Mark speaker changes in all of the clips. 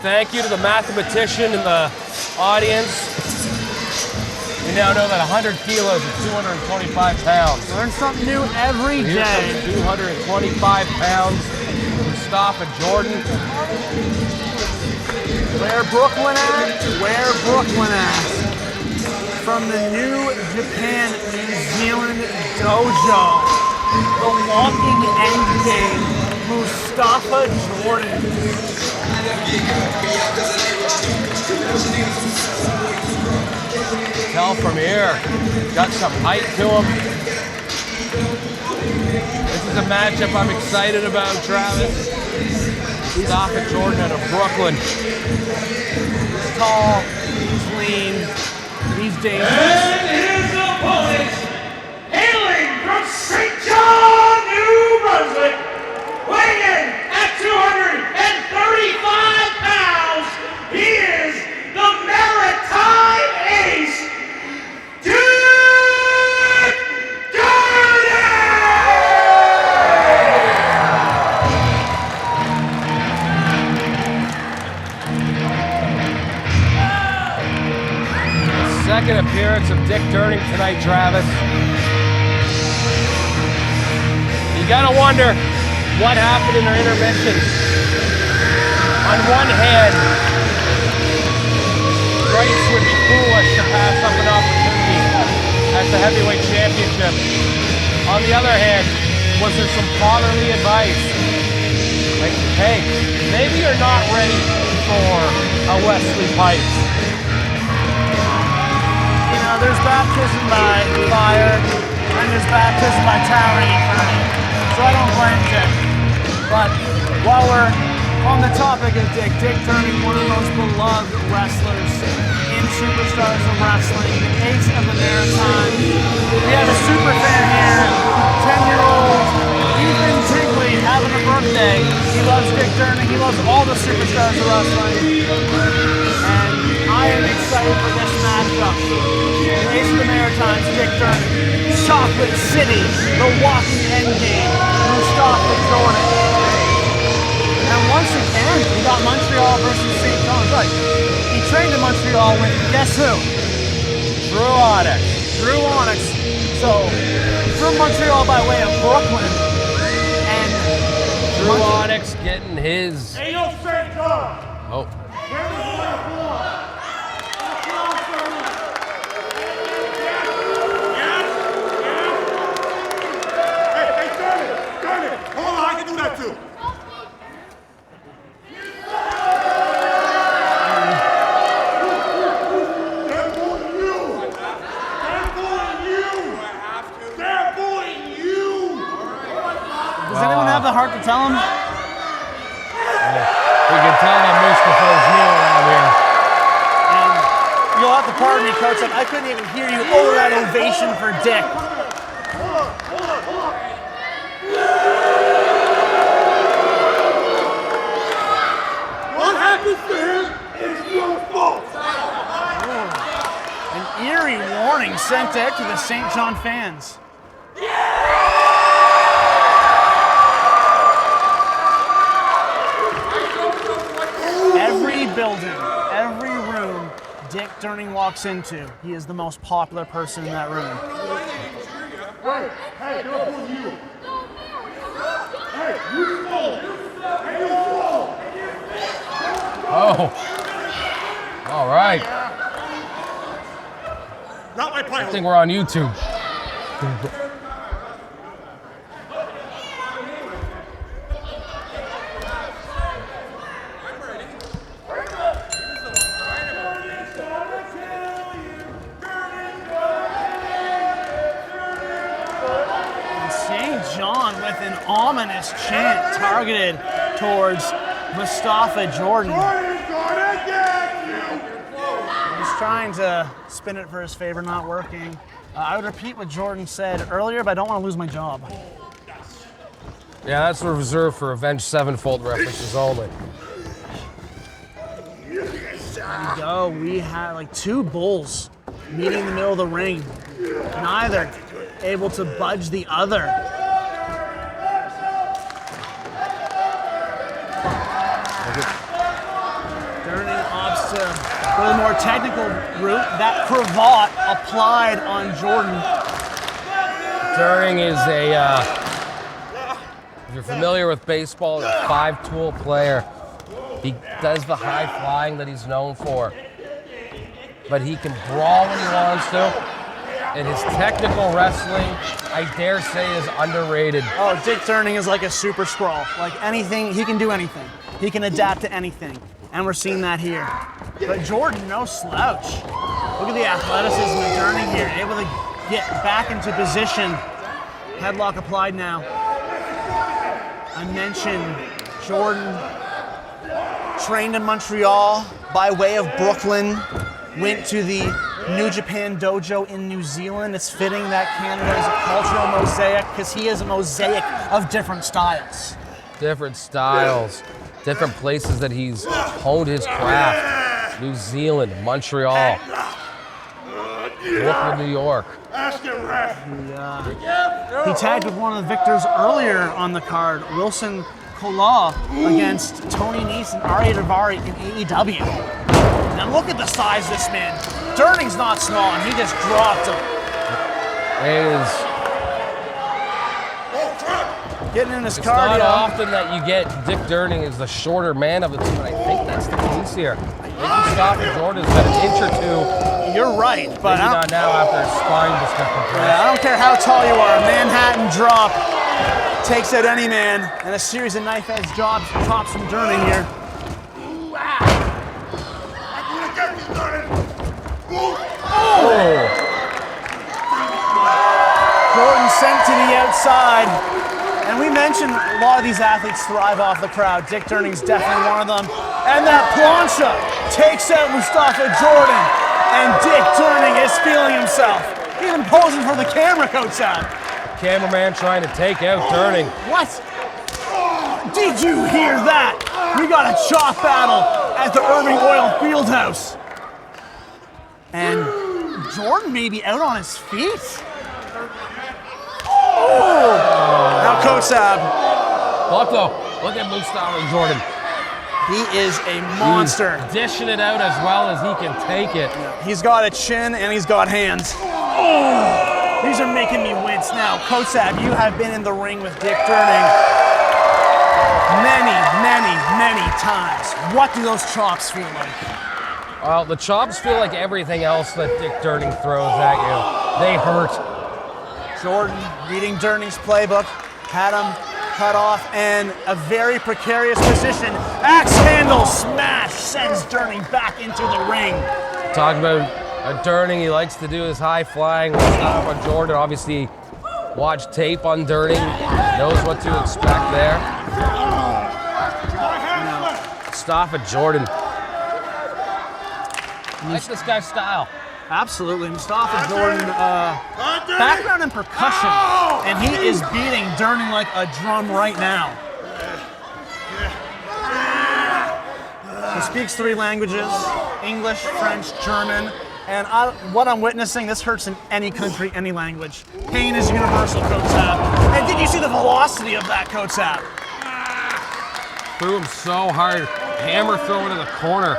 Speaker 1: thank you to the mathematician in the audience. We now know that 100 kilos is 225 pounds.
Speaker 2: Learn something new every day.
Speaker 1: 225 pounds. Mustapha Jordan.
Speaker 2: Where Brooklyn at? Where Brooklyn at? From the New Japan, New Zealand dojo, the Walking Endgame, Mustapha Jordan.
Speaker 1: Tell from here, got some height to him. This is a matchup I'm excited about, Travis. Mustapha Jordan out of Brooklyn.
Speaker 2: He's tall, he's lean, he's dangerous.
Speaker 3: And his opponent, hailing from St. John, New Brunswick, weighing in at 235 pounds, he is the Maritime Ace,
Speaker 1: Second appearance of Dick Durning tonight, Travis. You gotta wonder what happened in their intermission. On one hand, Bryce would be foolish to pass up an opportunity at the heavyweight championship. On the other hand, was there some fatherly advice? Like, hey, maybe you're not ready for a Wesley Pipes.
Speaker 2: There's baptism by fire, and there's baptism by towering inferno. So I don't blame Dick. But while we're on the topic of Dick Durning, one of the most beloved wrestlers in Superstars of Wrestling, the ace of the Maritime. We have a super fan here, 10-year-old Ethan Tingley having a birthday. He loves Dick Durning. He loves all the Superstars of Wrestling. And I am excited for this matchup. Ace of the Maritimes, Dick Durning. Chocolate City, the Walking Endgame, Mustapha Jordan. And once again, we got Montreal versus St. John's. Right. He trained in Montreal with, guess who?
Speaker 1: Drew Onyx.
Speaker 2: Drew Onyx. So, from Montreal by way of Brooklyn. And
Speaker 1: Drew Onyx getting his...
Speaker 3: Hey, yo, St. John!
Speaker 1: Oh.
Speaker 2: Does anyone have the heart to tell him?
Speaker 1: We can tell that Mustapha's new around here.
Speaker 2: And you'll have to pardon me, Coach. I couldn't even hear you over that ovation for Dick.
Speaker 3: What happens to him is your fault.
Speaker 2: An eerie warning sent out to the St. John fans. Every building, every room Dick Durning walks into, he is the most popular person in that room.
Speaker 3: Hey, don't pull you. Hey, you fall. Hey, you fall.
Speaker 1: Oh. All right.
Speaker 3: Not my pilot.
Speaker 1: I think we're on YouTube.
Speaker 2: St. John with an ominous chant targeted towards Mustapha Jordan. He's trying to spin it for his favor, not working. I would repeat what Jordan said earlier, but I don't want to lose my job.
Speaker 1: Yeah, that's reserved for Avenged Sevenfold references only.
Speaker 2: There we go. We have like two bulls meeting in the middle of the ring. Neither able to budge the other. go the more technical route. That cravat applied on Jordan.
Speaker 1: Durning is if you're familiar with baseball, a 5-tool player. He does the high flying that he's known for. But he can brawl when he wants to. And his technical wrestling, I dare say, is underrated.
Speaker 2: Oh, Dick Durning is like a super scroll. Like anything, he can do anything. He can adapt to anything. And we're seeing that here. But Jordan, no slouch. Look at the athleticism of Durning here. Able to get back into position. Headlock applied now. I mentioned Jordan trained in Montreal by way of Brooklyn. Went to the New Japan Dojo in New Zealand. It's fitting that Canada is a cultural mosaic because he is a mosaic of different styles.
Speaker 1: Different styles, different places that he's honed his craft. New Zealand, Montreal, Brooklyn, New York.
Speaker 2: He tagged with one of the victors earlier on the card, Wilson Kola, against Tony Nese and Arya Davari in AEW. Now look at the size of this man. Durning's not small, and he just dropped him.
Speaker 1: It is.
Speaker 2: Getting in his
Speaker 1: It's
Speaker 2: cardio.
Speaker 1: not often that you get Dick Durning as the shorter man of the two, and I think that's the case here. I think Mustapha Jordan's got an inch or two.
Speaker 2: You're right, but
Speaker 1: Maybe not now after his spine just got compressed.
Speaker 2: I don't care how tall you are. A Manhattan drop takes out any man, and a series of knife-edge chops from Durning here. Jordan sent to the outside. And we mentioned a lot of these athletes thrive off the crowd. Dick Durning's definitely one of them. And that plancha takes out Mustapha Jordan. And Dick Durning is feeling himself. Even posing for the camera, Kotsab.
Speaker 1: Cameraman trying to take out Durning.
Speaker 2: What? Did you hear that? We got a chop battle at the Irving Oil Field House. And Jordan may be out on his feet. Oh! Now Kotsab.
Speaker 1: Look though, look at Mustapha Jordan.
Speaker 2: He is a monster.
Speaker 1: He's dishing it out as well as he can take it.
Speaker 2: He's got a chin and he's got hands. Oh! These are making me wince now. Kotsab, you have been in the ring with Dick Durning many times. What do those chops feel like?
Speaker 1: Well, the chops feel like everything else that Dick Durning throws at you. They hurt.
Speaker 2: Jordan reading Durning's playbook, had him cut off in a very precarious position. Axe handle smash sends Durning back into the ring.
Speaker 1: Talking about Durning, he likes to do his high flying. Mustapha Jordan obviously watched tape on Durning, knows what to expect there. Mustapha Jordan. I like this guy's style.
Speaker 2: Absolutely, Mustapha Jordan, background in percussion, and he is beating Durning like a drum right now. He speaks 3 languages, English, French, German, and what I'm witnessing, this hurts in any country, any language. Pain is universal, Kotsab. And did you see the velocity of that, Kotsab?
Speaker 1: Threw him so hard, hammer throw into the corner.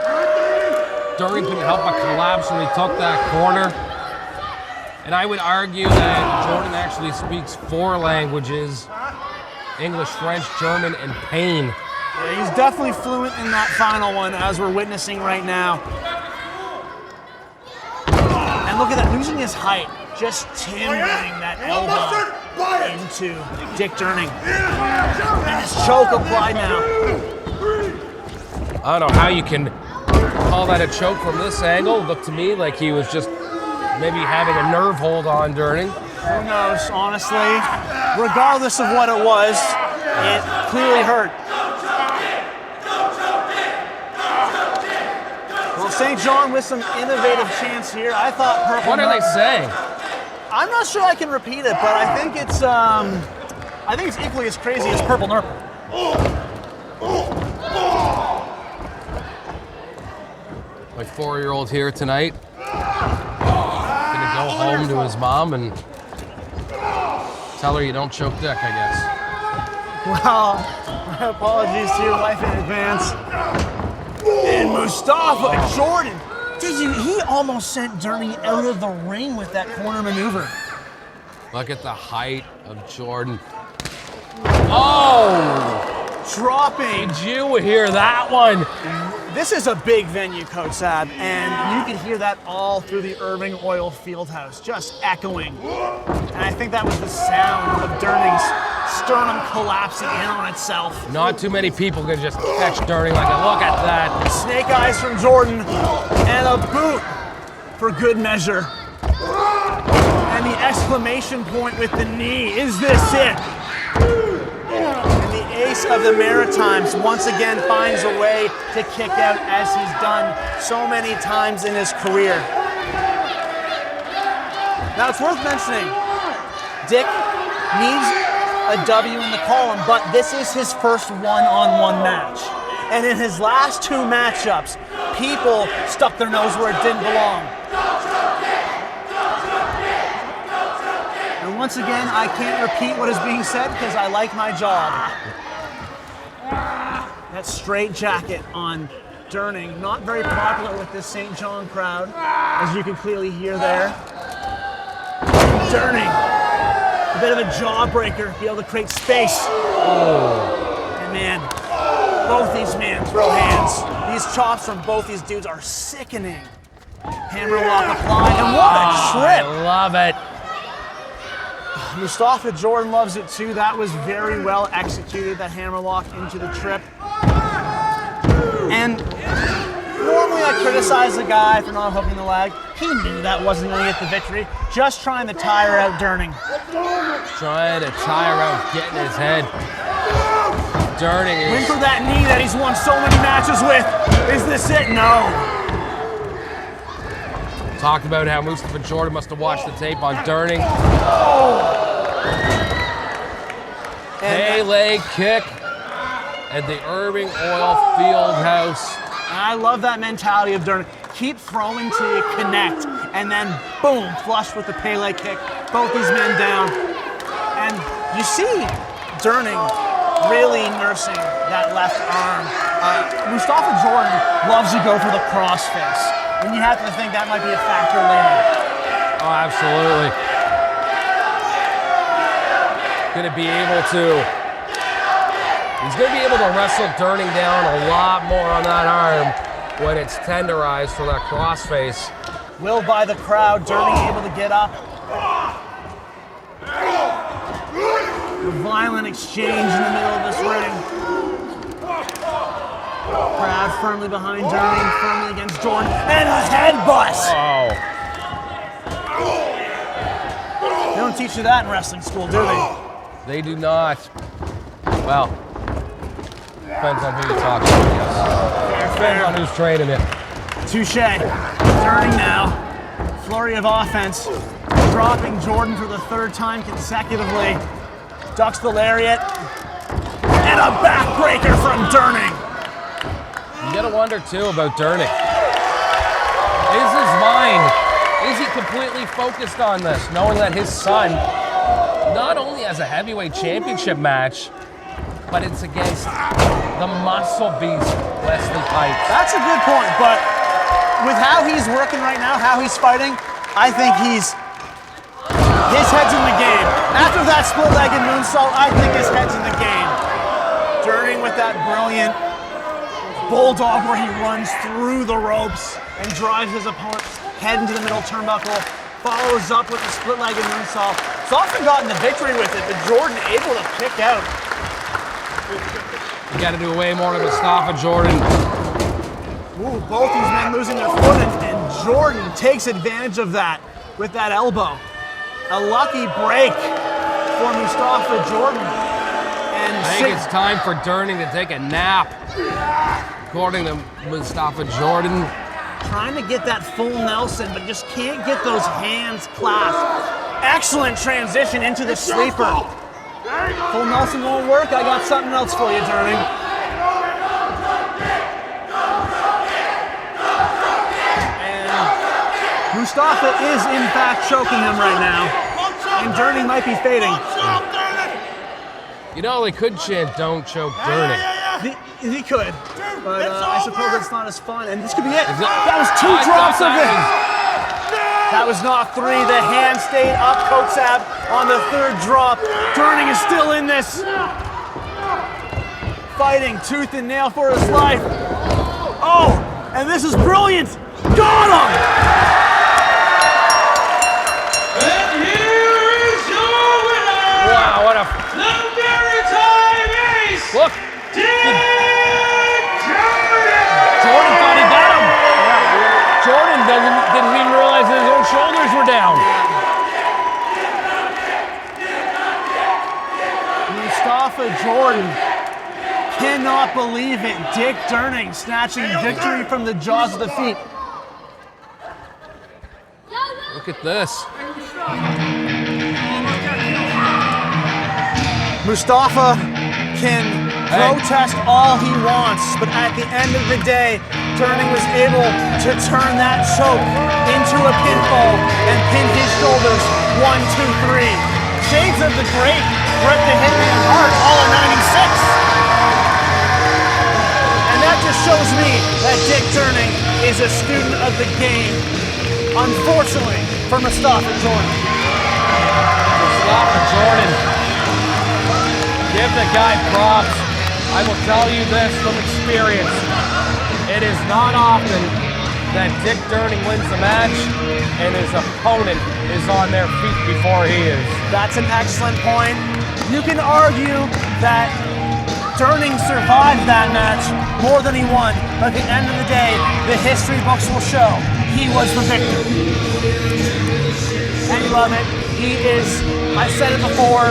Speaker 1: Durning couldn't help but collapse when he took that corner. And I would argue that Jordan actually speaks 4 languages, English, French, German, and pain.
Speaker 2: Yeah, he's definitely fluent in that final one, as we're witnessing right now. And look at that, losing his height, just timbering that elbow into Dick Durning. And his choke applied now.
Speaker 1: I don't know how you can call that a choke from this angle. Looked to me like he was just maybe having a nerve hold on Durning.
Speaker 2: Who knows, honestly. Regardless of what it was, it clearly hurt. Well, St. John with some innovative chants here. I thought Purple
Speaker 1: What are they saying?
Speaker 2: I'm not sure I can repeat it, but I think it's equally as crazy as Purple Nurple.
Speaker 1: My 4-year-old here tonight. Gonna go home to his mom and tell her you don't choke dick, I guess.
Speaker 2: Well, my apologies to your wife in advance. And Mustapha Jordan He almost sent Durning out of the ring with that corner maneuver.
Speaker 1: Look at the height of Jordan. Oh!
Speaker 2: Dropping.
Speaker 1: Did you hear that one?
Speaker 2: This is a big venue, Kotsab, and you could hear that all through the Irving Oil Field House, just echoing. And I think that was the sound of Durning's sternum collapsing in on itself.
Speaker 1: Not too many people can just catch Durning like a look at that.
Speaker 2: Snake eyes from Jordan, and a boot for good measure. And the exclamation point with the knee, is this it? And the ace of the Maritimes once again finds a way to kick out as he's done so many times in his career. Now it's worth mentioning, Dick needs a W in the column, but this is his first one-on-one match. And in his last two matchups, people stuck their nose where it didn't belong. And once again, I can't repeat what is being said because I like my job. That straight jacket on Durning, not very popular with this St. John crowd, as you can clearly hear there. Durning, a bit of a jawbreaker, be able to create space. And man, both these men throw hands. These chops from both these dudes are sickening. Hammerlock applied, and what a trip!
Speaker 1: I love it.
Speaker 2: Mustapha Jordan loves it too. That was very well executed, that hammerlock into the trip. And normally I criticize the guy for not hooking the leg. He knew that wasn't going to get the victory. Just trying to tire out Durning.
Speaker 1: Trying to tire out, getting his head. Durning is...
Speaker 2: Win for that knee that he's won so many matches with. Is this it? No.
Speaker 1: Talked about how Mustapha Jordan must have watched the tape on Durning. Pele kick at the Irving Oil Field House.
Speaker 2: I love that mentality of Durning. Keep throwing till you connect, and then boom, flush with the Pele kick. Both these men down. And you see Durning really nursing that left arm. Mustapha Jordan loves to go for the crossface. And you have to think that might be a factor later.
Speaker 1: Oh, absolutely. Gonna be able to... He's gonna be able to wrestle Durning down a lot more on that arm when it's tenderized for that crossface.
Speaker 2: Will by the crowd, Durning able to get up. A violent exchange in the middle of this ring. Crowd firmly behind Durning, firmly against Jordan, and a headbutt!
Speaker 1: Oh.
Speaker 2: They don't teach you that in wrestling school, do they?
Speaker 1: They do not. Well, depends on who you talk to, I guess. Depends on who's training it.
Speaker 2: Touche. Durning now. Flurry of offense. Dropping Jordan for the third time consecutively. Ducks the lariat. And a backbreaker from Durning.
Speaker 1: You gotta wonder too about Durning. Is his mind, is he completely focused on this, knowing that his son not only has a heavyweight championship match, but it's against the muscle beast, Wesley Pipes.
Speaker 2: That's a good point, but with how he's working right now, how he's fighting, I think his head's in the game. After that split-legged moonsault, I think his head's in the game. Durning with that brilliant bulldog where he runs through the ropes and drives his opponent's head into the middle turnbuckle, follows up with the split-legged moonsault. He's often gotten the victory with it, but Jordan able to kick out.
Speaker 1: You gotta do way more to Mustapha Jordan.
Speaker 2: Ooh, both these men losing their footing, and Jordan takes advantage of that with that elbow. A lucky break for Mustapha Jordan. And
Speaker 1: I think it's time for Durning to take a nap, according to Mustapha Jordan.
Speaker 2: Trying to get that full Nelson, but just can't get those hands clasped. Excellent transition into the sleeper. Full Nelson won't work. I got something else for you, Durning. And Mustapha is in fact choking him right now. And Durning might be fading.
Speaker 1: You know, they could chant, "Don't choke Durning."
Speaker 2: He could, but
Speaker 3: It's
Speaker 2: I suppose
Speaker 3: over.
Speaker 2: it's not as fun. And this could be it.
Speaker 1: Is it-
Speaker 2: That was 2
Speaker 1: I
Speaker 2: drops
Speaker 1: thought
Speaker 2: of it.
Speaker 1: that
Speaker 2: That was not 3. The hand stayed up. Kotsab on the 3rd drop. Durning is still in this. Fighting tooth and nail for his life. Oh, and this is brilliant. Got him!
Speaker 3: And here is your winner.
Speaker 1: Wow, what a
Speaker 3: The Maritime Ace.
Speaker 1: look!
Speaker 3: Dick Jordan.
Speaker 1: Jordan thought he got him. Jordan didn't even realize his own shoulders were down.
Speaker 2: Mustapha Jordan cannot believe it. Dick Durning snatching victory from the jaws of defeat.
Speaker 1: Look at this.
Speaker 2: Mustafa can protest all he wants, but at the end of the day, Durning was able to turn that choke into a pinfall and pin his shoulders 1, 2, 3. Shades of the great Bret the Hitman Hart, all in 96. And that just shows me that Dick Durning is a student of the game. Unfortunately for Mustapha Jordan.
Speaker 1: Mustapha Jordan. Give the guy props. I will tell you this from experience. It is not often that Dick Durning wins the match and his opponent is on their feet before he is.
Speaker 2: That's an excellent point. You can argue that Durning survived that match more than he won, but at the end of the day, the history books will show he was the victor. And you love it. He is, I've said it before,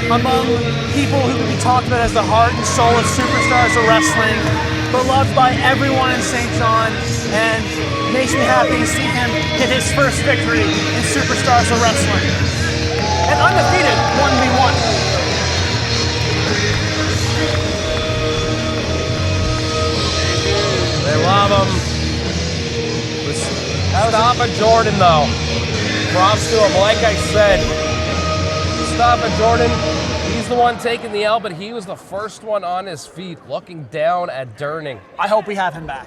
Speaker 2: among people who can be talked about as the heart and soul of superstars of wrestling, beloved by everyone in St. John, and makes me happy to see him get his first victory in Superstars of Wrestling. And undefeated 1v1.
Speaker 1: They love him. Mustapha Jordan, though. Props to him. Like I said, Mustapha Jordan, he's the one taking the L, but he was the first one on his feet, looking down at Durning.
Speaker 2: I hope we have him back.